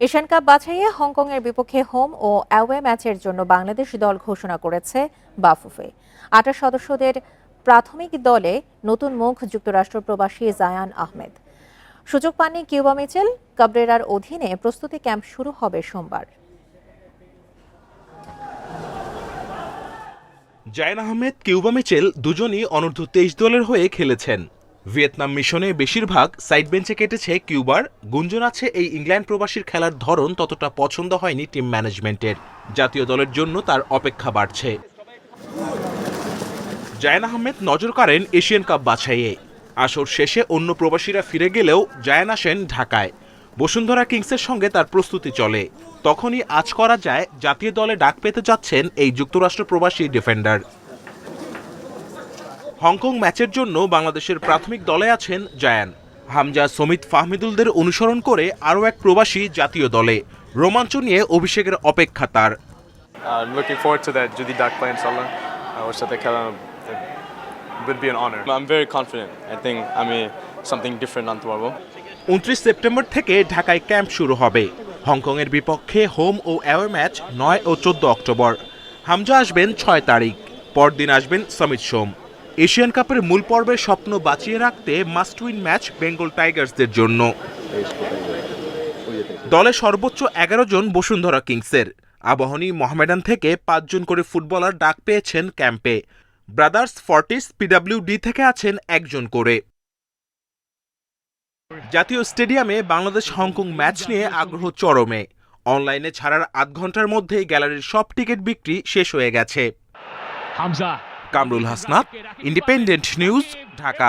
Asian cup বাছাইয়ে হংকংয়ের বিপক্ষে home ও away ম্যাচের জন্য বাংলাদেশ দল ঘোষণা করেছে বাফুফে। ২৮ সদস্যদের প্রাথমিক দলে নতুন মুখ যুক্তরাষ্ট্র প্রবাসী জায়ান আহমেদ। সুযোগ পাননি কিউবা মিচেল। কাবরেরার অধীনে প্রস্তুতি ক্যাম্প শুরু হবে সোমবার। জায়ান আহমেদ, কিউবা মিচেল দুজনই অনূর্ধ্ব ২৩ দলের হয়ে খেলেছেন। ভিয়েতনাম মিশনে বেশিরভাগ সাইড বেঞ্চে কেটেছে কিউবার। গুঞ্জন আছে এই ইংল্যান্ড প্রবাসীর খেলার ধরন ততটা পছন্দ হয়নি টিম ম্যানেজমেন্টের। জাতীয় দলের জন্য তার অপেক্ষা বাড়ছে। জায়ান আহমেদ নজর কাড়েন এশিয়ান কাপ বাছাইয়ে। আসর শেষে অন্য প্রবাসীরা ফিরে গেলেও জায়ান আসেন ঢাকায়। বসুন্ধরা কিংসের সঙ্গে তার প্রস্তুতি চলে। তখনই আজ করা যায় জাতীয় দলে ডাক পেতে যাচ্ছেন এই যুক্তরাষ্ট্র প্রবাসী ডিফেন্ডার। হংকং ম্যাচের জন্য বাংলাদেশের প্রাথমিক দলে আছেন জায়ান। হামজা, সমিত, ফাহমিদুলদের অনুসরণ করে আরও এক প্রবাসী জাতীয় দলে। রোমাঞ্চ নিয়ে অভিষেকের অপেক্ষা তার। Looking forward to that. যদি ডাক পাই ইনশাআল্লাহ ওর সাথে খেলা would be an honor. I'm very confident. I think আমি something different আনতে পারবো। ২৯ সেপ্টেম্বর থেকে ঢাকায় ক্যাম্প শুরু হবে। হংকংয়ের বিপক্ষে হোম ও অ্যাওয়ে ম্যাচ ৯ ও ১৪ অক্টোবর। হামজা আসবেন ৬ তারিখ। পরদিন আসবেন সমিত সোম। এশিয়ান কাপের মূল পর্বের স্বপ্ন বাঁচিয়ে রাখতে মাস্ট উইন ম্যাচ বেঙ্গল টাইগার্সদের জন্য। দলে সর্বোচ্চ ১১ জন বসুন্ধরা কিংসের। আবাহনী, মোহামেডান থেকে ৫ জন করে ফুটবলার ডাক পেয়েছেন ক্যাম্পে। ব্রাদার্স, ফর্টিস, পিডব্লিউডি থেকে আছেন ১ জন করে। জাতীয় স্টেডিয়ামে বাংলাদেশ হংকং ম্যাচ নিয়ে আগ্রহ চরমে। অনলাইনে ছাড়ার আধ ঘন্টার মধ্যেই গ্যালারির সব টিকিট বিক্রি শেষ হয়ে গেছে। Kamrul Hasnat, independent news, Dhaka.